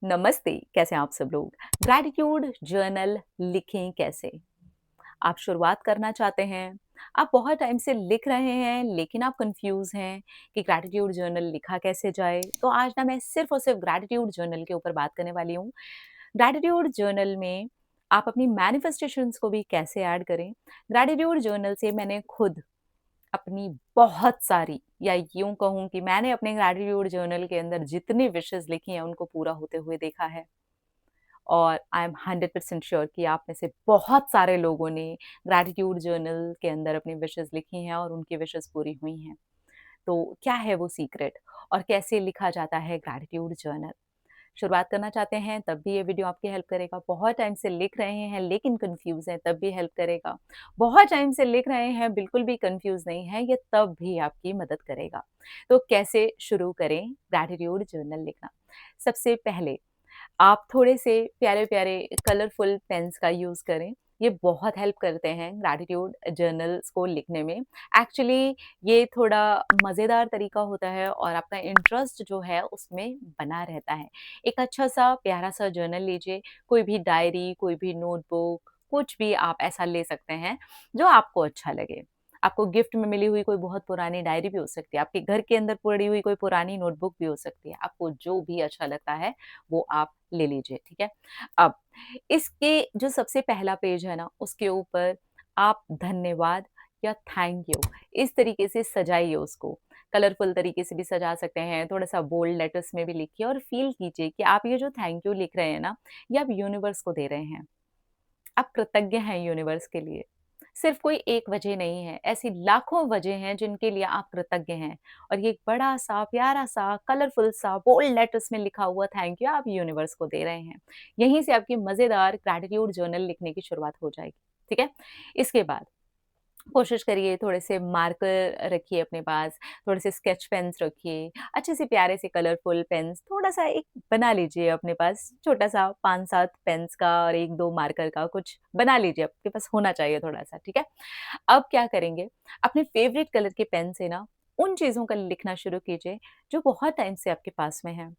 नमस्ते, कैसे हैं आप सब लोग? ग्रैटिट्यूड जर्नल लिखें कैसे? आप शुरुआत करना चाहते हैं, आप बहुत टाइम से लिख रहे हैं लेकिन आप कन्फ्यूज़ हैं कि ग्रैटिट्यूड जर्नल लिखा कैसे जाए? तो आज ना मैं सिर्फ़ और सिर्फ़ ग्रैटिट्यूड जर्नल के ऊपर बात करने वाली हूँ। ग्रैटिट्यूड जर्नल में आप अपनी मैनिफेस्टेशंस को भी कैसे ऐड करें? ग्रैटिट्यूड जर्नल से मैंने खुद अपनी बहुत सारी या यूँ कहूँ कि मैंने अपने ग्रैटिट्यूड जर्नल के अंदर जितनी विशेज़ लिखी हैं, उनको पूरा होते हुए देखा है। और आई एम 100% श्योर कि आप में से बहुत सारे लोगों ने ग्रैटिट्यूड जर्नल के अंदर अपनी विशेज़ लिखी हैं और उनकी विशेज़ पूरी हुई हैं। तो क्या है वो सीक्रेट और कैसे लिखा जाता है ग्रैटिट्यूड जर्नल? शुरुआत करना चाहते हैं तब भी ये वीडियो आपकी हेल्प करेगा। बहुत टाइम से लिख रहे हैं लेकिन कन्फ्यूज़ हैं तब भी हेल्प करेगा। बहुत टाइम से लिख रहे हैं बिल्कुल भी कन्फ्यूज़ नहीं हैं, ये तब भी आपकी मदद करेगा। तो कैसे शुरू करें ग्रैटिट्यूड जर्नल लिखना? सबसे पहले आप थोड़े से प्यारे-प्यारे कलरफुल पेन्स का यूज़ करें। ये बहुत हेल्प करते हैं ग्रैटिट्यूड जर्नल्स को लिखने में। एक्चुअली ये थोड़ा मज़ेदार तरीका होता है और आपका इंटरेस्ट जो है उसमें बना रहता है। एक अच्छा-सा प्यारा-सा जर्नल लीजिए, कोई भी डायरी, कोई भी नोटबुक, कुछ भी आप ऐसा ले सकते हैं जो आपको अच्छा लगे। आपको गिफ्ट में मिली हुई कोई बहुत पुरानी डायरी भी हो सकती है, आपके घर के अंदर पड़ी हुई कोई पुरानी नोटबुक भी हो सकती है। आपको जो भी अच्छा लगता है वो आप ले लीजिए, ठीक है? अब इसके जो सबसे पहला पेज है ना, उसके ऊपर आप धन्यवाद या थैंक यू इस तरीके से सजाइए उसको। कलरफुल तरीके से भी सजा सकते हैं, थोड़ा-सा बोल्ड लेटर्स में भी लिखिए और फ़ील कीजिए कि आप ये जो थैंक यू लिख रहे हैं ना, ये आप यूनिवर्स को दे रहे हैं। आप कृतज्ञ हैं यूनिवर्स के लिए। सिर्फ़ कोई एक वजह नहीं है, ऐसी लाखों वजह हैं जिनके लिए आप कृतज्ञ हैं और ये एक बड़ा-सा, प्यारा-सा, कलरफुल सा, बोल्ड लेटर्स में लिखा हुआ थैंक यू आप यूनिवर्स को दे रहे हैं। यहीं से आपकी मज़ेदार ग्रैटिट्यूड जर्नल लिखने की शुरुआत हो जाएगी, ठीक है? इसके बाद कोशिश करिए थोड़े से मार्कर रखिए अपने पास, थोड़े से स्केच पेन्स रखिए, अच्छे से प्यारे से कलरफुल पेन्स थोड़ा-सा एक बना लीजिए अपने पास, छोटा-सा 5-7 पेन्स का और 1-2 मार्कर का कुछ बना लीजिए, आपके पास होना चाहिए थोड़ा-सा, ठीक है? अब क्या करेंगे, अपने फ़ेवरेट कलर के पेन से ना उन चीज़ों का लिखना शुरू कीजिए, जो बहुत टाइम से आपके पास में हैं,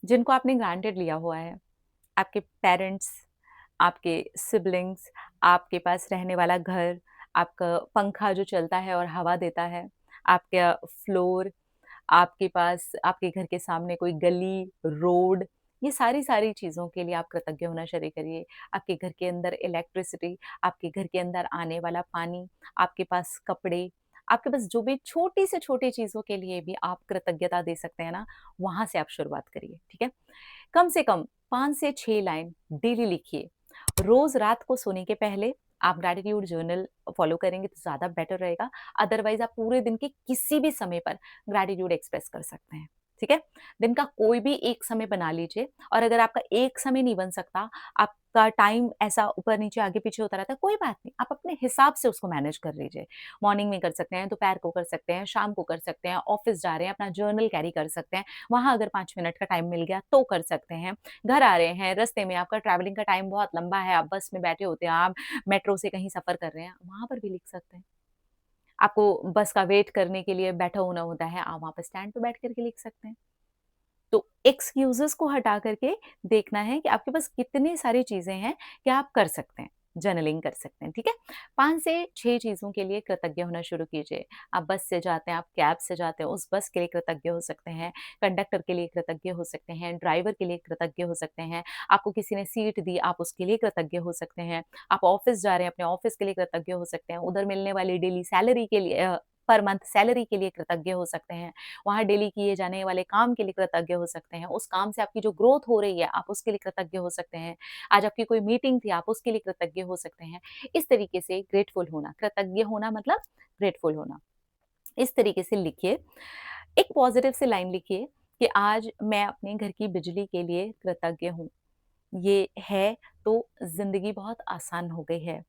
जिनको आपने ग्रांटेड लिया हुआ है। आपके पेरेंट्स, आपके सिबलिंग्स, आपके पास रहने वाला घर, आपका पंखा जो चलता है और हवा देता है, आपका फ्लोर, आपके पास आपके घर के सामने कोई गली, रोड, ये सारी-सारी चीज़ों के लिए आप कृतज्ञ होना शुरू करिए। आपके घर के अंदर इलेक्ट्रिसिटी, आपके घर के अंदर आने वाला पानी, आपके पास कपड़े, आपके पास जो भी छोटी से छोटी चीज़ों के लिए भी आप कृतज्ञता दे सकते हैं ना, वहाँ से आप शुरुआत करिए, ठीक है? कम से कम 5 से 6 लाइन डेली लिखिए। रोज़ रात को सोने के पहले आप ग्रैटिट्यूड जर्नल फ़ॉलो करेंगे तो ज़्यादा बेटर रहेगा। अदरवाइज़ आप पूरे दिन के किसी भी समय पर ग्रैटिट्यूड एक्सप्रेस कर सकते हैं, ठीक है? दिन का कोई भी एक समय बना लीजिए और अगर आपका एक समय नहीं बन सकता, आपका टाइम ऐसा ऊपर-नीचे, आगे-पीछे होता रहता है, कोई बात नहीं, आप अपने हिसाब से उसको मैनेज कर लीजिए। मॉर्निंग में कर सकते हैं, दोपहर को कर सकते हैं, शाम को कर सकते हैं, ऑफ़िस जा रहे हैं, अपना जर्नल कैरी कर सकते हैं। वहाँ अगर 5 मिनट का टाइम मिल गया तो कर सकते हैं। घर आ रहे हैं, रास्ते में आपका ट्रैवलिंग का टाइम बहुत लंबा है, आप बस में बैठे होते हैं, आप मेट्रो से कहीं सफ़र कर रहे हैं, वहाँ पर भी लिख सकते हैं। आपको बस का वेट करने के लिए बैठा होना होता है, आप वहाँ पे स्टैंड पे बैठ कर के लिख सकते हैं। तो एक्सक्यूज़ेज़ को हटा करके देखना है कि आपके पास कितनी सारी चीज़ें हैं कि आप कर सकते हैं, जर्नलिंग कर सकते हैं, ठीक है? 5 से 6 चीज़ों के लिए कृतज्ञ होना शुरू कीजिए। आप बस से जाते हैं, आप कैब से जाते हैं, उस बस के लिए कृतज्ञ हो सकते हैं, कंडक्टर के लिए कृतज्ञ हो सकते हैं, ड्राइवर के लिए कृतज्ञ हो सकते हैं, आपको किसी ने सीट दी, आप उसके लिए कृतज्ञ हो सकते हैं, आप ऑफ़िस जा रहे हैं, अपने ऑफ़िस के लिए कृतज्ञ हो सकते हैं, उधर मिलने वाली डेली सैलरी के लिए पर मंथ सैलरी के लिए कृतज्ञ हो सकते हैं। वहाँ डेली किए जाने वाले काम के लिए कृतज्ञ हो सकते हैं। उस काम से आपकी जो ग्रोथ हो रही है, आप उसके लिए कृतज्ञ हो सकते हैं। आज आपकी कोई मीटिंग थी, आप उसके लिए कृतज्ञ हो सकते हैं। इस तरीके से ग्रेटफुल होना, कृतज्ञ होना मतलब ग्रेटफुल होना। इस तरीके से लिखिए। एक पॉज़िटिव सी लाइन लिखिए कि आज मैं अपने घर की बिजली के लिए कृतज्ञ हूँ। ये है तो ज़िंदगी बहुत आसान हो गई है।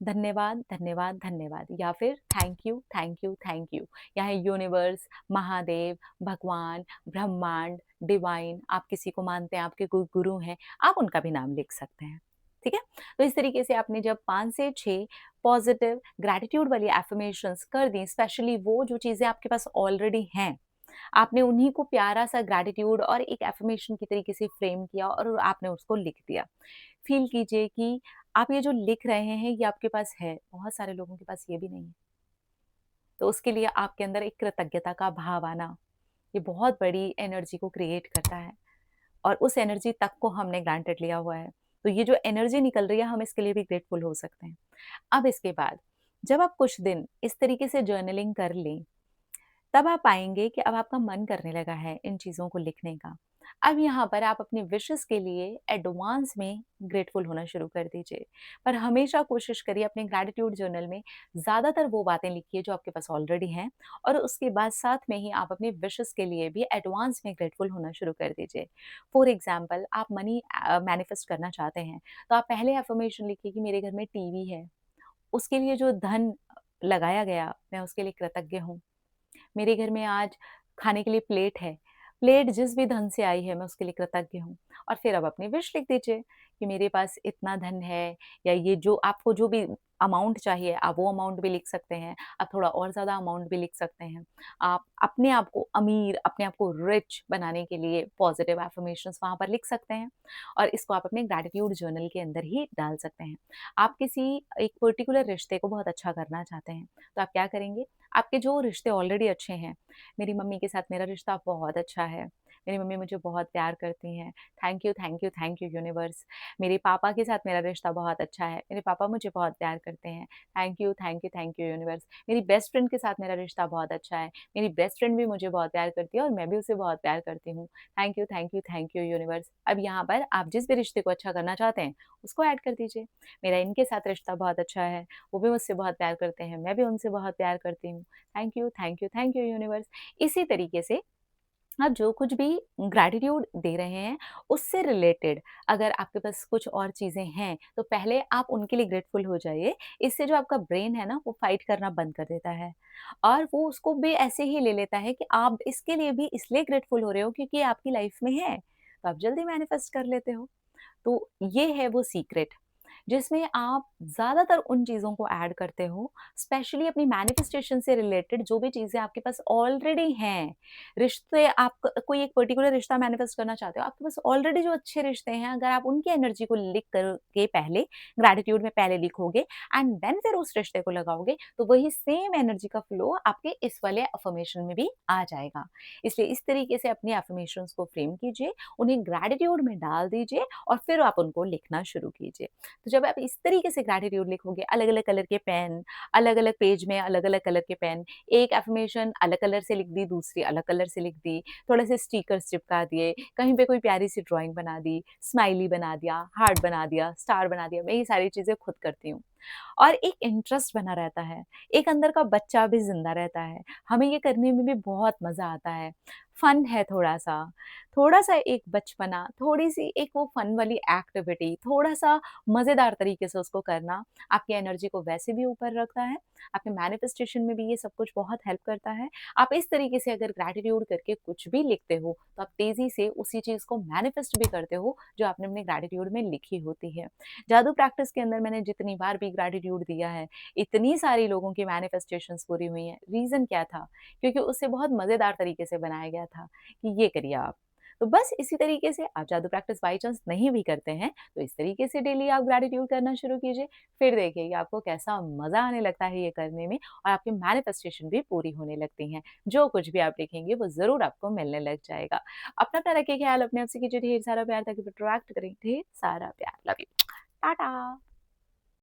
धन्यवाद, धन्यवाद, धन्यवाद या फिर thank you, thank you, thank you. यहाँ यूनिवर्स, महादेव, भगवान, ब्रह्मांड, डिवाइन आप किसी को मानते हैं, आपके कोई गुरु हैं, आप उनका भी नाम लिख सकते हैं। ठीक है? तो इस तरीके से आपने जब 5 से 6 पॉज़िटिव ग्रैटिट्यूड वाली अफ़र्मेशंस कर दी, स्पेशली वो जो चीज़ें आपके पास ऑलरेडी हैं, आपने उन्हीं को प्यारा-सा ग्रैटिट्यूड और एक अफ़र्मेशन की तरीके से फ्रेम किया और आपने उसको लिख दिया। फ़ील कीजिए कि आप ये जो लिख रहे हैं, ये आपके पास है, बहुत सारे लोगों के पास ये भी नहीं है। तो उसके लिए आपके अंदर एक कृतज्ञता का भाव आना, ये बहुत बड़ी एनर्जी को क्रिएट करता है और उस एनर्जी तक को हमने ग्रांटेड लिया हुआ है। तो ये जो एनर्जी निकल रही है, हम इसके लिए भी ग्रेटफुल हो सकते हैं। अब इसके बाद जब आप कुछ दिन इस तरीके से जर्नलिंग कर लें, तब आप पाएँगे कि अब आपका मन करने लगा है इन चीज़ों को लिखने का। अब यहाँ पर आप अपनी विशेज़ के लिए एडवांस में ग्रेटफुल होना शुरू कर दीजिए। पर हमेशा कोशिश करिए अपने ग्रैटिट्यूड जर्नल में ज़्यादातर वो बातें लिखिए जो आपके पास ऑलरेडी हैं और उसके बाद साथ में ही आप अपनी विशेज़ के लिए भी एडवांस में ग्रेटफुल होना शुरू कर दीजिए। फॉर एग्ज़ाम्पल आप मनी मैनिफेस्ट करना चाहते हैं, तो आप पहले अफ़र्मेशन लिखिए कि मेरे घर में टीवी है, उसके लिए जो धन लगाया गया, मैं उसके लिए कृतज्ञ हूँ। मेरे घर में आज खाने के लिए प्लेट है। प्लेट जिस भी धन से आई है मैं उसके लिए कृतज्ञ हूँ। और फिर अब अपनी विश लिख दीजिए कि मेरे पास इतना धन है या ये जो आपको जो भी अमाउंट चाहिए आप वो अमाउंट भी लिख सकते हैं। आप थोड़ा और ज़्यादा अमाउंट भी लिख सकते हैं। आप अपने आप को अमीर, अपने आप को रिच बनाने के लिए पॉज़िटिव अफ़र्मेशंस वहाँ पर लिख सकते हैं और इसको आप अपने ग्रैटिट्यूड जर्नल के अंदर ही डाल सकते हैं। आप किसी एक पर्टिकुलर रिश्ते को बहुत अच्छा करना चाहते हैं, तो आप क्या करेंगे? आपके जो रिश्ते ऑलरेडी अच्छे हैं, मेरी मम्मी के साथ मेरा रिश्ता बहुत अच्छा है। मेरी मम्मी मुझे बहुत प्यार करती हैं। Thank you, thank you, thank you universe. मेरे पापा के साथ मेरा रिश्ता बहुत अच्छा है। मेरे पापा मुझे बहुत प्यार करते हैं। Thank you, thank you, thank you universe. मेरी बेस्ट फ्रेंड के साथ मेरा रिश्ता बहुत अच्छा है। मेरी बेस्ट फ्रेंड भी मुझे बहुत प्यार करती है और मैं भी उसे बहुत प्यार करती हूँ। Thank you, thank you, thank you universe. अब यहाँ पर आप जिस भी रिश्ते को अच्छा करना चाहते हैं, उसको ऐड कर दीजिए। मेरा इनके साथ रिश्ता बहुत अच्छा है, वो भी मुझसे बहुत प्यार करते हैं, मैं भी उनसे बहुत प्यार करती हूँ। Thank you, thank you, thank you universe. इसी तरीके से आप जो कुछ भी ग्रैटिट्यूड दे रहे हैं, उससे रिलेटेड अगर आपके पास कुछ और चीज़ें हैं, तो पहले आप उनके लिए ग्रेटफुल हो जाइए। इससे जो आपका ब्रेन है ना, वो फाइट करना बंद कर देता है और वो उसको भी ऐसे ही ले लेता है कि आप इसके लिए भी इसलिए ग्रेटफुल हो रहे हो क्योंकि ये आपकी लाइफ में है, तो आप जल्दी मैनिफेस्ट कर लेते हो। तो ये है वो सीक्रेट जिसमें आप ज़्यादातर उन चीज़ों को ऐड करते हो, स्पेशली अपनी मैनिफेस्टेशन से रिलेटेड जो भी चीज़ें आपके पास ऑलरेडी हैं। रिश्ते आप कोई एक पर्टिकुलर रिश्ता मैनिफेस्ट करना चाहते हो, आपके पास ऑलरेडी जो अच्छे रिश्ते हैं, अगर आप उनकी एनर्जी को लिख कर के पहले ग्रैटिट्यूड में पहले लिखोगे एंड देन फिर उस रिश्ते को लगाओगे, तो वही सेम एनर्जी का फ्लो आपके इस वाले अफ़र्मेशन में भी आ जाएगा। इसलिए इस तरीके से अपने अफ़र्मेशंस को फ्रेम कीजिए, उन्हें ग्रैटिट्यूड में डाल दीजिए और फिर आप उनको लिखना शुरू कीजिए। तो जब आप इस तरीके से ग्रैटिट्यूड लिखोगे, अलग-अलग कलर के पेन, अलग-अलग पेज में अलग-अलग कलर के पेन, एक अफ़र्मेशन अलग कलर से लिख दी, दूसरी अलग कलर से लिख दी, थोड़े-से स्टिकर्स चिपका दिए, कहीं पे कोई प्यारी-सी ड्राइंग बना दी, स्माइली बना दिया, हार्ट बना दिया, स्टार बना दिया। मैं ये सारी चीज़ें खुद करती हूँ। और एक इंटरेस्ट बना रहता है, एक अंदर का बच्चा भी ज़िंदा रहता है। हमें ये करने में भी बहुत मज़ा आता है, फन है थोड़ा-सा एक बचपना, थोड़ी-सी एक वो फन वाली एक्टिविटी, थोड़ा-सा मज़ेदार तरीके से उसको करना, आपकी एनर्जी को वैसे भी ऊपर रखता है, आपके मैनिफेस्टेशन में भी ये सब कुछ बहुत हेल्प करता है। आप इस तरीके से अगर ग्रैटिट्यूड करके कुछ भी लिखते हो, तो आप तेज़ी से उसी चीज़ को मैनिफेस्ट भी करते हो, जो आपने अपने ग्रैटिट्यूड में लिखी होती है। जादू प्रैक्टिस के अंदर मैंने जितनी बार भी ग्रैटिट्यूड दिया है, इतनी सारी लोगों की मैनिफेस्टेशंस पूरी हुई हैं। रीज़न क्या था? क्योंकि उसे बहुत मज़ेदार तरीके से बनाया गया था कि ये करिए आप। तो बस इसी तरीके से आप जादू प्रैक्टिस बाय चांस नहीं भी करते हैं, तो इस तरीके से डेली आप ग्रैटिट्यूड करना शुरू कीजिए। फिर देखिए कि आपको कैसा मज़ा आने लगता है ये करने में और आपकी मैनिफेस्टेशन भी पूरी होने लगती हैं। जो कुछ भी आप लिखेंगे वो ज़रूर आपको मिलने लग जाएगा। अपना रखिए ख्याल, अपने आप से कीजिए ढेर सारा प्यार ताकि प्रोट्रैक्ट करें ढेर सारा प्यार। Love you. टाटा।